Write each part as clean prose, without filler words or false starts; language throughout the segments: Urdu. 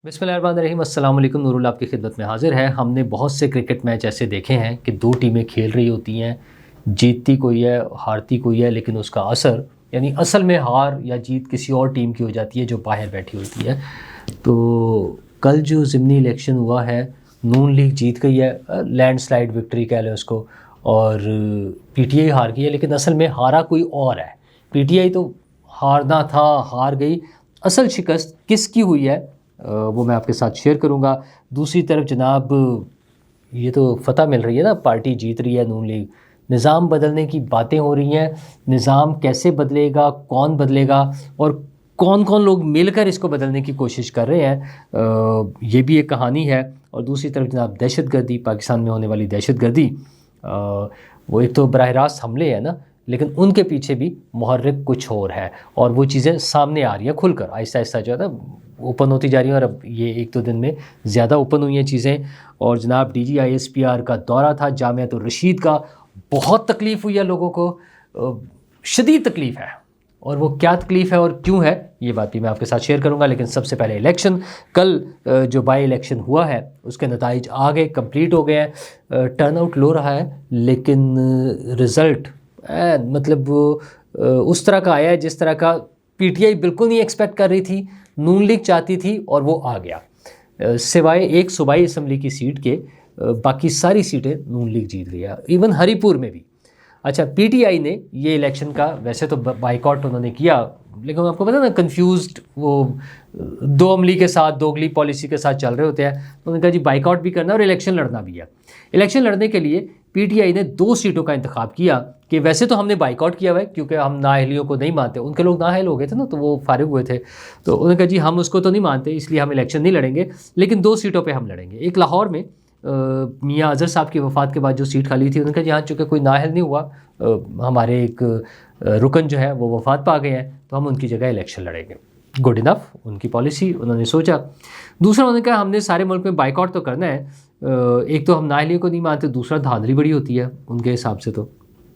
بسم اللہ الرحمن الرحیم، السلام علیکم، نور اللہ آپ کی خدمت میں حاضر ہے۔ ہم نے بہت سے کرکٹ میچ ایسے دیکھے ہیں کہ دو ٹیمیں کھیل رہی ہوتی ہیں، جیتتی کوئی ہے ہارتی کوئی ہے، لیکن اس کا اثر یعنی اصل میں ہار یا جیت کسی اور ٹیم کی ہو جاتی ہے جو باہر بیٹھی ہوتی ہے۔ تو کل جو ضمنی الیکشن ہوا ہے، نون لیگ جیت گئی ہے، لینڈ سلائیڈ وکٹری کہہ لیں اس کو، اور پی ٹی آئی ہار گئی ہے، لیکن اصل میں ہارا کوئی اور ہے۔ پی ٹی آئی تو ہارنا تھا، ہار گئی۔ اصل شکست کس کی ہوئی ہے وہ میں آپ کے ساتھ شیئر کروں گا۔ دوسری طرف جناب یہ تو فتح مل رہی ہے نا، پارٹی جیت رہی ہے نون لیگ، نظام بدلنے کی باتیں ہو رہی ہیں۔ نظام کیسے بدلے گا، کون بدلے گا، اور کون کون لوگ مل کر اس کو بدلنے کی کوشش کر رہے ہیں، یہ بھی ایک کہانی ہے۔ اور دوسری طرف جناب دہشت گردی، پاکستان میں ہونے والی دہشت گردی، وہ ایک تو براہ راست حملے ہیں نا، لیکن ان کے پیچھے بھی محرک کچھ اور ہے، اور وہ چیزیں سامنے آ رہی ہیں کھل کر، آہستہ آہستہ جو ہے نا اوپن ہوتی جا رہی ہیں، اور اب یہ ایک دو دن میں زیادہ اوپن ہوئی ہیں چیزیں۔ اور جناب D G I S P R کا دورہ تھا جامعۃ الرشید کا، بہت تکلیف ہوئی ہے لوگوں کو، شدید تکلیف ہے، اور وہ کیا تکلیف ہے اور کیوں ہے یہ بات بھی میں آپ کے ساتھ شیئر کروں گا۔ لیکن سب سے پہلے الیکشن، کل جو بائی الیکشن ہوا ہے اس کے نتائج آ گئے، کمپلیٹ ہو گئے ہیں۔ ٹرن آؤٹ لو رہا ہے، لیکن رزلٹ مطلب اس طرح کا آیا ہے جس طرح کا پی ٹی آئی بالکل نہیں ایکسپیکٹ کر رہی تھی، نون لیگ چاہتی تھی، اور وہ آ گیا۔ سوائے ایک صوبائی اسمبلی کی سیٹ کے باقی ساری سیٹیں نون لیگ جیت رہی ہے، ایون ہری پور میں بھی۔ اچھا، پی ٹی آئی نے یہ الیکشن کا ویسے تو بائیکاٹ انہوں نے کیا، لیکن آپ کو پتہ نا کنفیوزڈ، وہ دو عملی کے ساتھ، دو اگلی پالیسی کے ساتھ چل رہے ہوتے ہیں۔ انہوں نے کہا جی بائیکاٹ بھی کرنا ہے اور الیکشن لڑنا بھی ہے۔ الیکشن لڑنے کے لیے پی ٹی آئی نے 2 سیٹوں کا انتخاب کیا، کہ ویسے تو ہم نے بائیکاٹ کیا ہوا ہے کیونکہ ہم نااہلیوں کو نہیں مانتے، ان کے لوگ نااہل ہو گئے تھے نا، تو وہ فارغ ہوئے تھے، تو انہوں نے کہا جی ہم اس کو تو نہیں مانتے، اس لیے ہم الیکشن نہیں لڑیں گے، لیکن 2 سیٹوں پہ ہم لڑیں گے۔ ایک لاہور میں میاں اظہر صاحب کی وفات کے بعد جو سیٹ خالی تھی، انہوں نے کہا جی ہاں چونکہ کوئی نااہل نہیں ہوا، ہمارے ایک رکن جو ہے وہ وفات پا گئے ہیں، تو ہم ان کی جگہ الیکشن لڑیں گے۔ گڈ انف، ان کی پالیسی، انہوں نے سوچا۔ دوسرا انہوں نے کہا ہم نے سارے ملک میں بائیکاٹ تو کرنا ہے، ایک تو ہم نااہلیوں کو نہیں مانتے، دوسرا دھاندلی بڑی ہوتی ہے ان کے حساب سے، تو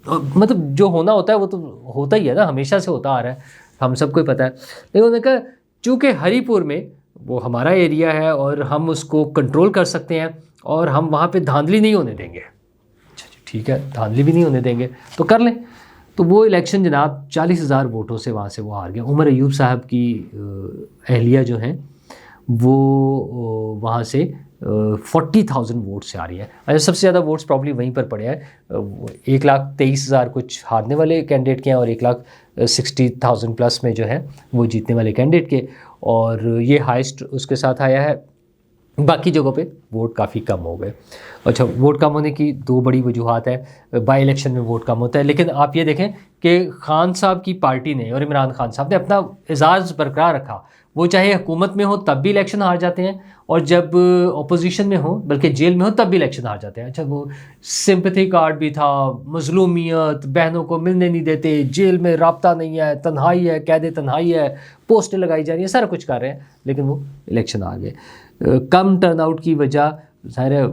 مطلب جو ہونا ہوتا ہے وہ تو ہوتا ہی ہے نا، ہمیشہ سے ہوتا آ رہا ہے، ہم سب کو ہی پتہ ہے۔ لیکن انہوں نے کہا چونکہ ہری پور میں وہ ہمارا ایریا ہے اور ہم اس کو کنٹرول کر سکتے ہیں، اور ہم وہاں پہ دھاندلی نہیں ہونے دیں گے۔ اچھا جی ٹھیک ہے، دھاندلی بھی نہیں ہونے دیں گے تو کر لیں۔ تو وہ الیکشن جناب 40,000 ووٹوں سے وہاں سے وہ ہار گیا۔ عمر ایوب صاحب کی اہلیہ جو ہیں وہ وہاں سے 40,000 ووٹ سے آ رہی ہے۔ اچھا، سب سے زیادہ ووٹس پرابلی وہیں پر پڑے ہیں، 1,23,000 کچھ ہارنے والے کینڈیڈیٹ کے ہیں، اور 1,60,000 پلس میں جو ہے وہ جیتنے والے کینڈیڈیٹ کے، اور یہ ہائیسٹ اس کے ساتھ آیا ہے۔ باقی جگہوں پہ ووٹ کافی کم ہو گئے۔ اچھا، ووٹ کم ہونے کی 2 بڑی وجوہات ہیں۔ بائی الیکشن میں ووٹ کم ہوتا ہے، لیکن آپ یہ دیکھیں کہ خان صاحب کی پارٹی نے اور عمران خان صاحب نے اپنا اعزاز برقرار رکھا، وہ چاہے حکومت میں ہو تب بھی الیکشن ہار جاتے ہیں، اور جب اپوزیشن میں ہوں بلکہ جیل میں ہو تب بھی الیکشن ہار جاتے ہیں۔ اچھا، وہ سمپتھی کارڈ بھی تھا، مظلومیت، بہنوں کو ملنے نہیں دیتے، جیل میں رابطہ نہیں ہے، تنہائی ہے، قید تنہائی ہے، پوسٹیں لگائی جا رہی ہیں، سارا کچھ کر رہے ہیں، لیکن وہ الیکشن آ گئے۔ کم ٹرن آؤٹ کی وجہ ظاہر ہے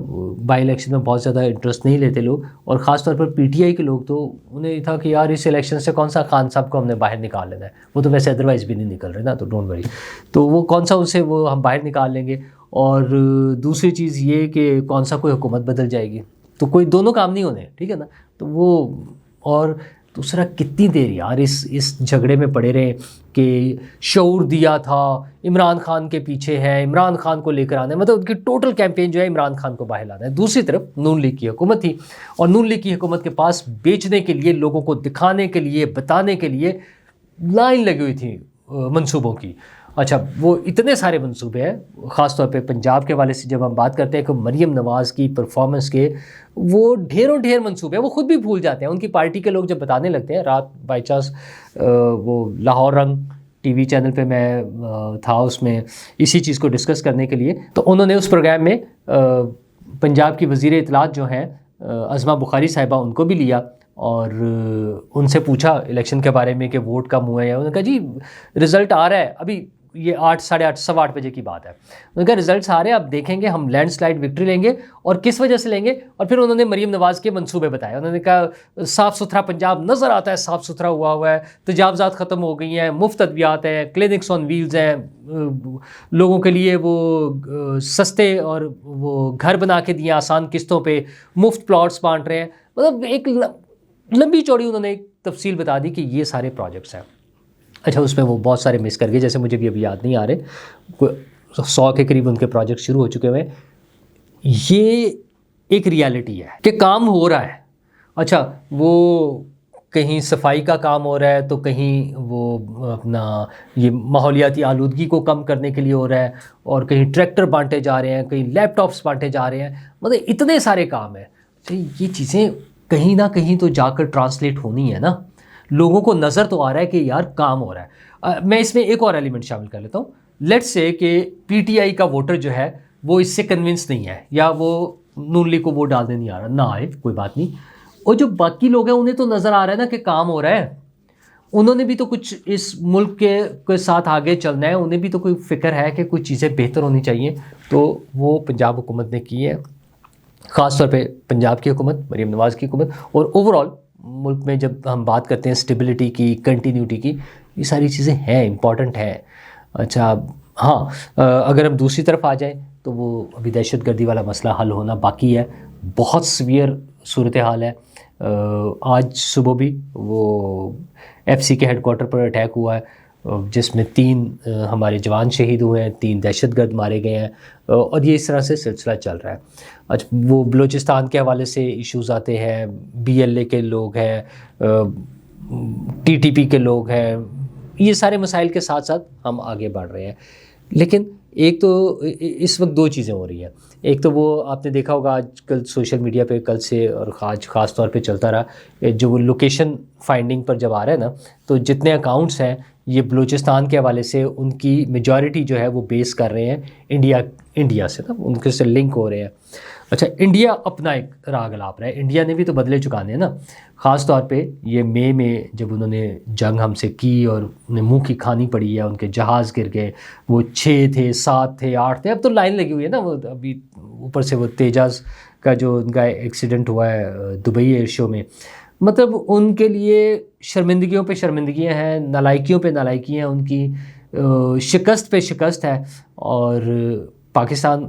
بائی الیکشن میں بہت زیادہ انٹرسٹ نہیں لیتے لوگ، اور خاص طور پر پی ٹی آئی کے لوگ، تو انہیں یہ تھا کہ یار اس الیکشن سے کون سا خان صاحب کو ہم نے باہر نکال لینا ہے، وہ تو ویسے ادروائز بھی نہیں نکل رہے نا، تو ڈونٹ وری، تو وہ کون سا اسے وہ ہم باہر نکال لیں گے۔ اور دوسری چیز یہ کہ کون سا کوئی حکومت بدل جائے گی، تو کوئی دونوں کام نہیں ہونے، ٹھیک ہے نا، تو وہ، اور دوسرا کتنی دیر یار اس جھگڑے میں پڑے رہے کہ شعور دیا تھا، عمران خان کے پیچھے ہے، عمران خان کو لے کر آنا ہے، مطلب ان کی ٹوٹل کیمپین جو ہے عمران خان کو باہر لانا ہے۔ دوسری طرف نون لیگ کی حکومت تھی، اور نون لیگ کی حکومت کے پاس بیچنے کے لیے، لوگوں کو دکھانے کے لیے، بتانے کے لیے لائن لگی ہوئی تھی منصوبوں کی۔ اچھا، وہ اتنے سارے منصوبے ہیں، خاص طور پہ پنجاب کے والے سے جب ہم بات کرتے ہیں کہ مریم نواز کی پرفارمنس کے، وہ ڈھیروں ڈھیر منصوبے ہیں، وہ خود بھی بھول جاتے ہیں، ان کی پارٹی کے لوگ جب بتانے لگتے ہیں۔ رات بائی چانس وہ لاہور رنگ ٹی وی چینل پہ میں تھا، اس میں اسی چیز کو ڈسکس کرنے کے لیے، تو انہوں نے اس پروگرام میں پنجاب کی وزیر اطلاعات جو ہیں عظمہ بخاری صاحبہ، ان کو بھی لیا، اور ان سے پوچھا الیکشن کے بارے میں کہ ووٹ کم ہوئے ہیں۔ انہوں نے کہا جی رزلٹ آ رہا ہے، ابھی یہ 8 ساڑھے 8 سوا 8 بجے کی بات ہے. ان کا رزلٹس آ رہے ہیں, آپ دیکھیں گے ہم لینڈ سلائڈ وکٹری لیں گے, اور کس وجہ سے لیں گے. اور پھر انہوں نے مریم نواز کے منصوبے بتائے. انہوں نے کہا صاف ستھرا پنجاب نظر آتا ہے, صاف ستھرا ہوا ہے, تجاوزات ختم ہو گئی ہیں, مفت ادویات ہیں, کلینکس آن ویلز ہیں, لوگوں کے لیے وہ سستے اور وہ گھر بنا کے دیے آسان قسطوں پہ, مفت پلاٹس بانٹ رہے ہیں. مطلب ایک لمبی چوڑی انہوں نے ایک تفصیل بتا دی کہ یہ سارے پروجیکٹس ہیں. اچھا اس میں وہ بہت سارے مس کر گئے, جیسے مجھے بھی ابھی یاد نہیں آ رہے, 100 کے قریب ان کے پروجیکٹ شروع ہو چکے ہوئے. یہ ایک ریالٹی ہے کہ کام ہو رہا ہے. اچھا وہ کہیں صفائی کا کام ہو رہا ہے, تو کہیں وہ اپنا یہ ماحولیاتی آلودگی کو کم کرنے کے لیے ہو رہا ہے, اور کہیں ٹریکٹر بانٹے جا رہے ہیں, کہیں لیپ ٹاپس بانٹے جا رہے ہیں. مطلب اتنے سارے کام ہیں. یہ چیزیں کہیں نہ کہیں تو جا کر ٹرانسلیٹ ہونی ہے نا. لوگوں کو نظر تو آ رہا ہے کہ یار کام ہو رہا ہے. میں اس میں ایک اور ایلیمنٹ شامل کر لیتا ہوں. لیٹس سے کہ پی ٹی آئی کا ووٹر جو ہے وہ اس سے کنونس نہیں ہے, یا وہ نون لیگ کو ووٹ ڈالنے نہیں آ رہا, نہ آئے کوئی بات نہیں. اور جو باقی لوگ ہیں انہیں تو نظر آ رہا ہے نا کہ کام ہو رہا ہے. انہوں نے بھی تو کچھ اس ملک کے ساتھ آگے چلنا ہے, انہیں بھی تو کوئی فکر ہے کہ کچھ چیزیں بہتر ہونی چاہیے. تو وہ پنجاب حکومت نے کی ہے, خاص طور پہ پنجاب کی حکومت, مریم نواز کی حکومت. اور اوور آل ملک میں جب ہم بات کرتے ہیں اسٹیبلٹی کی, کنٹینیوٹی کی, یہ ساری چیزیں ہیں, امپورٹنٹ ہیں. اچھا ہاں, اگر ہم دوسری طرف آ جائیں تو وہ ابھی دہشت گردی والا مسئلہ حل ہونا باقی ہے. بہت سویئر صورتحال ہے. آج صبح بھی وہ ایف سی کے ہیڈ کوارٹر پر اٹیک ہوا ہے, جس میں 3 ہمارے جوان شہید ہوئے ہیں, 3 دہشت گرد مارے گئے ہیں, اور یہ اس طرح سے سلسلہ چل رہا ہے. اچھا وہ بلوچستان کے حوالے سے ایشوز آتے ہیں, بی ایل اے کے لوگ ہیں, ٹی ٹی پی کے لوگ ہیں, یہ سارے مسائل کے ساتھ ساتھ ہم آگے بڑھ رہے ہیں. لیکن ایک تو اس وقت 2 چیزیں ہو رہی ہیں. ایک تو وہ آپ نے دیکھا ہوگا آج کل سوشل میڈیا پہ کل سے اور آج خاص طور پہ چلتا رہا, جو وہ لوکیشن فائنڈنگ پر جب آ رہا ہے نا, تو جتنے اکاؤنٹس ہیں یہ بلوچستان کے حوالے سے ان کی میجورٹی جو ہے وہ بیس کر رہے ہیں انڈیا سے نا, ان کے سے لنک ہو رہے ہیں. اچھا انڈیا اپنا ایک راگ الاپ رہا ہے, انڈیا نے بھی تو بدلے چکانے ہیں نا. خاص طور پہ یہ مئی میں جب انہوں نے جنگ ہم سے کی اور انہیں منہ کی کھانی پڑی ہے, ان کے جہاز گر گئے, وہ 6 تھے 7 تھے 8 تھے, اب تو لائن لگی ہوئی ہے نا. وہ ابھی اوپر سے وہ تیجاز کا جو ان کا ایکسیڈنٹ ہوا ہے دبئی ایئر شو میں, مطلب ان کے لیے شرمندگیوں پہ شرمندگیاں ہیں, نالائکیوں پہ نالائکیاں ہیں, ان کی شکست پہ شکست ہے. اور پاکستان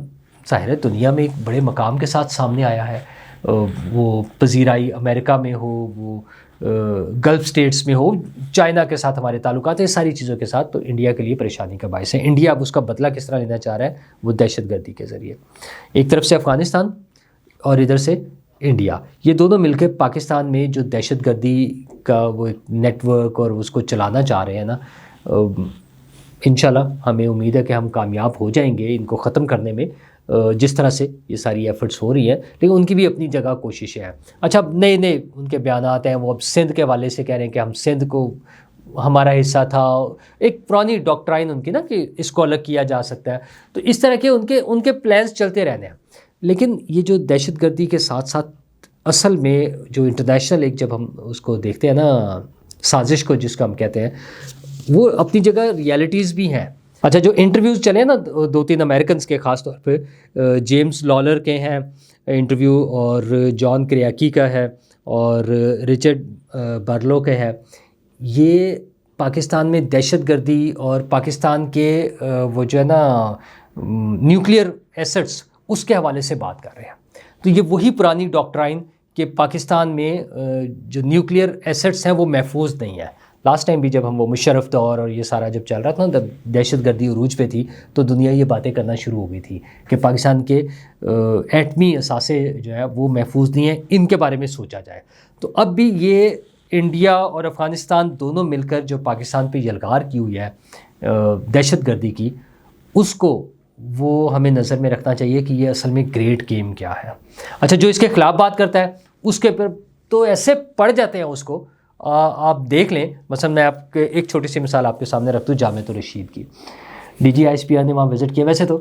ظاہر ہے دنیا میں ایک بڑے مقام کے ساتھ سامنے آیا ہے, وہ پذیرائی امریکہ میں ہو, وہ گلف سٹیٹس میں ہو, چائنا کے ساتھ ہمارے تعلقات ہیں, ساری چیزوں کے ساتھ, تو انڈیا کے لیے پریشانی کا باعث ہے. انڈیا اب اس کا بدلہ کس طرح لینا چاہ رہا ہے, وہ دہشت گردی کے ذریعے. ایک طرف سے افغانستان اور ادھر سے انڈیا, یہ دونوں مل کے پاکستان میں جو دہشت گردی کا وہ ایک نیٹ ورک اور اس کو چلانا چاہ رہے ہیں نا, انشاءاللہ ہمیں امید ہے کہ ہم کامیاب ہو جائیں گے ان کو ختم کرنے میں, جس طرح سے یہ ساری ایفرٹس ہو رہی ہیں. لیکن ان کی بھی اپنی جگہ کوششیں ہیں. اچھا اب نئے ان کے بیانات ہیں, وہ اب سندھ کے حوالے سے کہہ رہے ہیں کہ ہم سندھ کو ہمارا حصہ تھا, ایک پرانی ڈاکٹرائن ان کی نا کہ اس کو الگ کیا جا سکتا ہے. تو اس طرح کے ان کے پلانس چلتے رہنے ہیں. لیکن یہ جو دہشت گردی کے ساتھ ساتھ اصل میں جو انٹرنیشنل ایک جب ہم اس کو دیکھتے ہیں نا, سازش کو جس کو ہم کہتے ہیں, وہ اپنی جگہ ریالٹیز بھی ہیں. اچھا جو انٹرویوز چلے نا 2-3 امریکنز کے, خاص طور پہ جیمز لالر کے ہیں انٹرویو, اور جان کریاکی کا ہے, اور رچرڈ برلو کے ہے, یہ پاکستان میں دہشت گردی اور پاکستان کے وہ جو ہے نا نیوکلیئر ایسٹس اس کے حوالے سے بات کر رہے ہیں. تو یہ وہی پرانی ڈاکٹرائن کہ پاکستان میں جو نیوکلیئر ایسٹس ہیں وہ محفوظ نہیں ہے. لاسٹ ٹائم بھی جب ہم وہ مشرف دور اور یہ سارا جب چل رہا تھا نا, جب دہشت گردی عروج پہ تھی, تو دنیا یہ باتیں کرنا شروع ہو گئی تھی کہ پاکستان کے ایٹمی اثاثے جو ہے وہ محفوظ نہیں ہیں, ان کے بارے میں سوچا جائے. تو اب بھی یہ انڈیا اور افغانستان دونوں مل کر جو پاکستان پہ یلغار کی ہوئی ہے دہشت گردی کی, اس کو وہ ہمیں نظر میں رکھنا چاہیے کہ یہ اصل میں گریٹ گیم کیا ہے. اچھا جو اس کے خلاف بات کرتا ہے اس کے پر تو ایسے پڑ جاتے ہیں اس کو, آپ دیکھ لیں. مثلا میں آپ کے ایک چھوٹی سی مثال آپ کے سامنے رکھ دوں, جامعۃ الرشید کی. D G I S P R نے وہاں وزٹ کیا. ویسے تو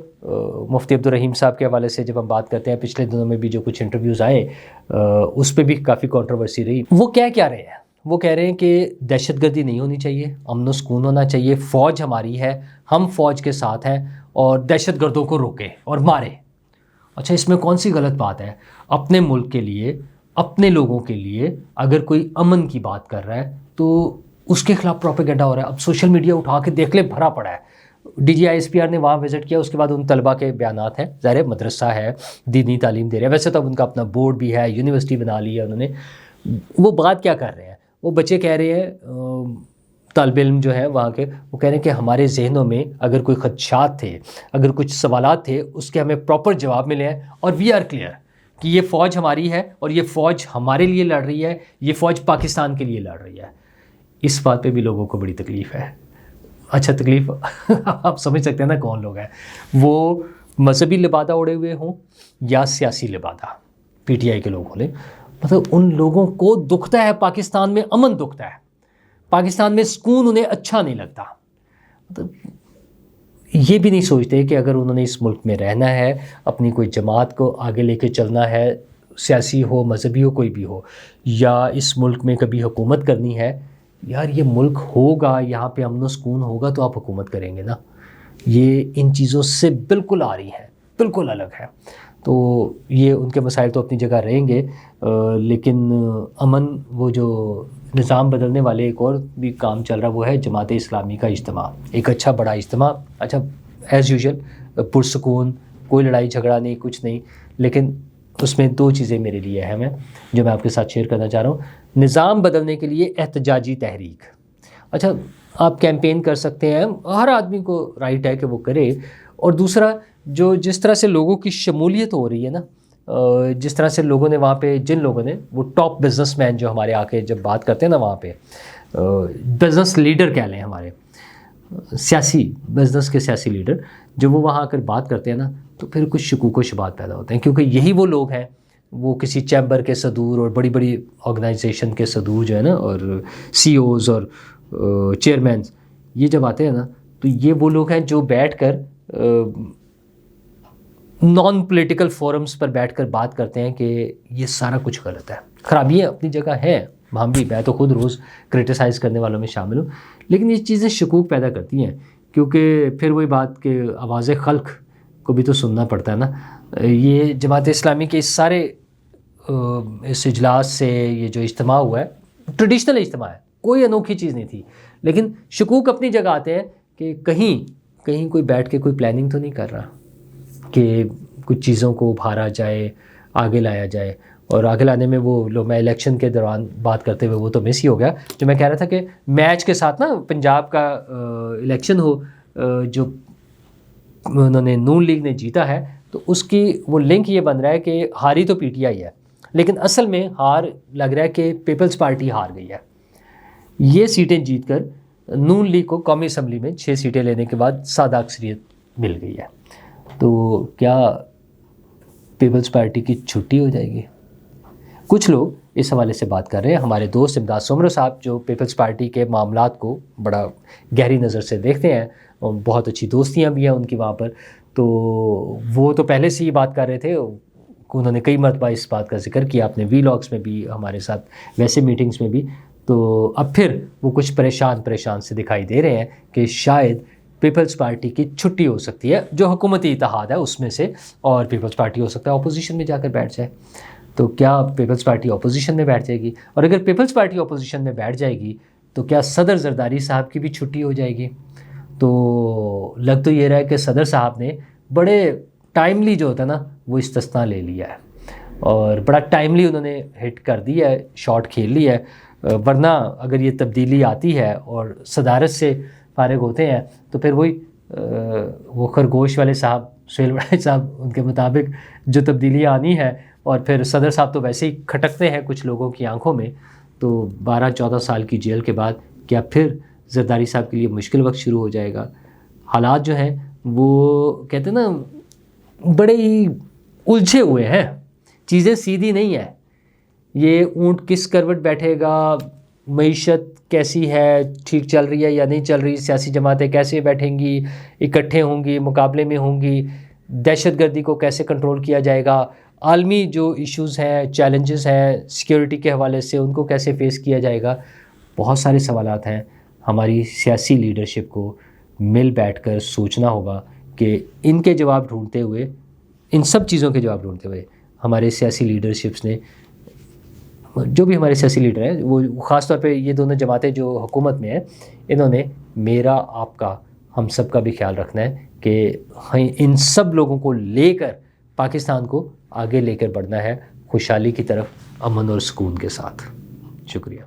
مفتی عبدالرحیم صاحب کے حوالے سے جب ہم بات کرتے ہیں, پچھلے دنوں میں بھی جو کچھ انٹرویوز آئے اس پہ بھی کافی کنٹروورسی رہی. وہ کیا رہے ہیں, وہ کہہ رہے ہیں کہ دہشت گردی نہیں ہونی چاہیے، امن و سکون ہونا چاہیے، فوج ہماری ہے، ہم فوج کے ساتھ ہیں اور دہشت گردوں کو روکیں اور ماریں۔ اچھا، اس میں کون سی غلط بات ہے؟ اپنے ملک کے لیے، اپنے لوگوں کے لیے اگر کوئی امن کی بات کر رہا ہے تو اس کے خلاف پروپیگنڈا ہو رہا ہے۔ اب سوشل میڈیا اٹھا کے دیکھ لیں، بھرا پڑا ہے۔ D G I S P R نے وہاں وزٹ کیا، اس کے بعد ان طلباء کے بیانات ہیں، ظاہر مدرسہ ہے، دینی تعلیم دے رہے ہیں، ویسے تو اب ان کا اپنا بورڈ بھی ہے، یونیورسٹی بنا لی ہے انہوں نے۔ وہ بات کیا کر رہے ہیں؟ وہ بچے کہہ رہے ہیں، طالب علم جو ہیں وہاں کے، وہ کہہ رہے ہیں کہ ہمارے ذہنوں میں اگر کوئی خدشات تھے، اگر کچھ سوالات تھے، اس کے ہمیں پراپر جواب ملے ہیں، اور وی آر کلیئر کہ یہ فوج ہماری ہے اور یہ فوج ہمارے لیے لڑ رہی ہے، یہ فوج پاکستان کے لیے لڑ رہی ہے۔ اس بات پہ بھی لوگوں کو بڑی تکلیف ہے۔ اچھا، تکلیف آپ سمجھ سکتے ہیں نا کون لوگ ہیں وہ، مذہبی لبادہ اڑے ہوئے ہوں یا سیاسی لبادہ، پی ٹی آئی کے لوگ ہوں، مطلب ان لوگوں کو دکھتا ہے پاکستان میں امن، دکھتا ہے پاکستان میں سکون، انہیں اچھا نہیں لگتا۔ مطلب یہ بھی نہیں سوچتے کہ اگر انہوں نے اس ملک میں رہنا ہے، اپنی کوئی جماعت کو آگے لے کے چلنا ہے، سیاسی ہو، مذہبی ہو، کوئی بھی ہو، یا اس ملک میں کبھی حکومت کرنی ہے، یار یہ ملک ہوگا، یہاں پہ امن و سکون ہوگا تو آپ حکومت کریں گے نا۔ یہ ان چیزوں سے بالکل آ رہی ہے، بالکل الگ ہے۔ تو یہ ان کے مسائل تو اپنی جگہ رہیں گے، لیکن امن، وہ جو نظام بدلنے والے ایک اور بھی کام چل رہا وہ ہے جماعت اسلامی کا اجتماع، ایک اچھا بڑا اجتماع، اچھا ایز یوزول پرسکون، کوئی لڑائی جھگڑا نہیں، کچھ نہیں، لیکن اس میں دو چیزیں میرے لیے اہم ہیں جو میں آپ کے ساتھ شیئر کرنا چاہ رہا ہوں۔ نظام بدلنے کے لیے احتجاجی تحریک، اچھا آپ کیمپین کر سکتے ہیں، ہر آدمی کو رائٹ ہے کہ وہ کرے، اور دوسرا جو جس طرح سے لوگوں کی شمولیت ہو رہی ہے نا، جس طرح سے لوگوں نے وہاں پہ، جن لوگوں نے، وہ ٹاپ بزنس مین جو ہمارے آ کے جب بات کرتے ہیں نا وہاں پہ، بزنس لیڈر کہہ لیں، ہمارے سیاسی بزنس کے سیاسی لیڈر، جب وہ وہاں آ کر بات کرتے ہیں نا تو پھر کچھ شکوک و شبہات پیدا ہوتے ہیں، کیونکہ یہی وہ لوگ ہیں، وہ کسی چیمبر کے صدور اور بڑی بڑی آرگنائزیشن کے صدور جو ہے نا، اور سی اوز اور چیئرمینز، یہ جب آتے ہیں نا تو یہ وہ لوگ ہیں جو بیٹھ کر نان پولیٹیکل فورمز پر بیٹھ کر بات کرتے ہیں کہ یہ سارا کچھ غلط ہے۔ خرابیاں اپنی جگہ ہیں، ہم بھی، میں تو خود روز کرٹیسائز کرنے والوں میں شامل ہوں، لیکن یہ چیزیں شکوک پیدا کرتی ہیں، کیونکہ پھر وہی بات کہ آواز خلق کو بھی تو سننا پڑتا ہے نا۔ یہ جماعت اسلامی کے اس سارے اس اجلاس سے یہ جو اجتماع ہوا ہے، ٹریڈیشنل اجتماع ہے، کوئی انوکھی چیز نہیں تھی، لیکن شکوک اپنی جگہ آتے ہیں کہ کہیں کوئی بیٹھ کے کوئی پلاننگ تو نہیں کر رہا کہ کچھ چیزوں کو ابھارا جائے، آگے لایا جائے۔ اور آگے لانے میں وہ لوگ، میں الیکشن کے دوران بات کرتے ہوئے وہ تو مس ہی ہو گیا، جو میں کہہ رہا تھا کہ میچ کے ساتھ نا پنجاب کا الیکشن ہو جو انہوں نے نون لیگ نے جیتا ہے، تو اس کی وہ لنک یہ بن رہا ہے کہ ہاری تو پی ٹی آئی ہے، لیکن اصل میں ہار لگ رہا ہے کہ پیپلز پارٹی ہار گئی ہے۔ یہ سیٹیں جیت کر نون لیگ کو قومی اسمبلی میں 6 سیٹیں لینے کے بعد سادہ اکثریت مل گئی ہے، تو کیا پیپلز پارٹی کی چھٹی ہو جائے گی؟ کچھ لوگ اس حوالے سے بات کر رہے ہیں، ہمارے دوست امداد سومرو صاحب جو پیپلز پارٹی کے معاملات کو بڑا گہری نظر سے دیکھتے ہیں، بہت اچھی دوستیاں بھی ہیں ان کی وہاں پر، تو وہ تو پہلے سے ہی بات کر رہے تھے، انہوں نے کئی مرتبہ اس بات کا ذکر کیا اپنے وی لاگس میں بھی، ہمارے ساتھ ویسے میٹنگز میں بھی، تو اب پھر وہ کچھ پریشان سے دکھائی دے رہے ہیں کہ شاید پیپلز پارٹی کی چھٹی ہو سکتی ہے، جو حکومتی اتحاد ہے اس میں سے، اور پیپلز پارٹی ہو سکتا ہے اپوزیشن میں جا کر بیٹھ جائے۔ تو کیا پیپلز پارٹی اپوزیشن میں بیٹھ جائے گی؟ اور اگر پیپلز پارٹی اپوزیشن میں بیٹھ جائے گی تو کیا صدر زرداری صاحب کی بھی چھٹی ہو جائے گی؟ تو لگ تو یہ رہا ہے کہ صدر صاحب نے بڑے ٹائملی جو ہوتا ہے نا وہ استثناء لے لیا ہے، اور بڑا ٹائملی انہوں نے ہٹ کر دیا ہے، شاٹ کھیل لیا ہے، ورنہ اگر یہ تبدیلی آتی ہے اور صدارت سے فارغ ہوتے ہیں تو پھر وہی وہ خرگوش والے صاحب، سہیل بڑائے صاحب، ان کے مطابق جو تبدیلی آنی ہے، اور پھر صدر صاحب تو ویسے ہی کھٹکتے ہیں کچھ لوگوں کی آنکھوں میں، تو 12-14 سال کی جیل کے بعد کیا پھر زرداری صاحب کے لیے مشکل وقت شروع ہو جائے گا؟ حالات جو ہیں وہ کہتے ہیں نا بڑے ہی الجھے ہوئے ہیں، چیزیں سیدھی نہیں ہیں، یہ اونٹ کس کروٹ بیٹھے گا، معیشت کیسی ہے، ٹھیک چل رہی ہے یا نہیں چل رہی، سیاسی جماعتیں کیسے بیٹھیں گی، اکٹھے ہوں گی، مقابلے میں ہوں گی، دہشت گردی کو کیسے کنٹرول کیا جائے گا، عالمی جو ایشوز ہیں، چیلنجز ہیں سیکیورٹی کے حوالے سے، ان کو کیسے فیس کیا جائے گا. بہت سارے سوالات ہیں. ہماری سیاسی لیڈرشپ کو مل بیٹھ کر سوچنا ہوگا کہ ان کے جواب ڈھونڈتے ہوئے، ان سب چیزوں کے جواب ڈھونڈتے ہوئے ہمارے سیاسی لیڈرشپس نے، جو بھی ہمارے سیاسی لیڈر ہیں، وہ خاص طور پہ یہ دونوں جماعتیں جو حکومت میں ہیں، انہوں نے میرا، آپ کا، ہم سب کا بھی خیال رکھنا ہے کہ ان سب لوگوں کو لے کر پاکستان کو آگے لے کر بڑھنا ہے، خوشحالی کی طرف، امن اور سکون کے ساتھ. شکریہ.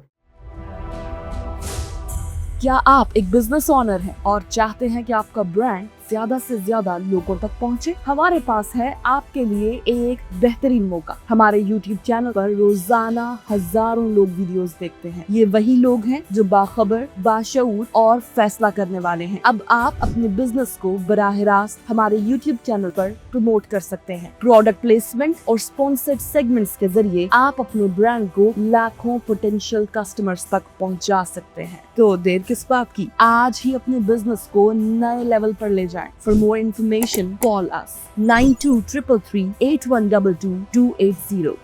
کیا آپ ایک بزنس اونر ہیں اور چاہتے ہیں کہ آپ کا برانڈ زیادہ سے زیادہ لوگوں تک پہنچے؟ ہمارے پاس ہے آپ کے لیے ایک بہترین موقع. ہمارے یوٹیوب چینل پر روزانہ ہزاروں لوگ ویڈیوز دیکھتے ہیں. یہ وہی لوگ ہیں جو باخبر، باشعور اور فیصلہ کرنے والے ہیں. اب آپ اپنے بزنس کو براہ راست ہمارے یوٹیوب چینل پر پروموٹ کر سکتے ہیں. پروڈکٹ پلیسمنٹ اور اسپانسرڈ سیگمنٹس کے ذریعے آپ اپنے برانڈ کو لاکھوں پوٹینشیل کسٹمرز تک پہنچا سکتے ہیں. تو دیر کس بات کی، آج ہی اپنے بزنس کو نئے لیول پر لے جائیں. For more information, call us 923338122280.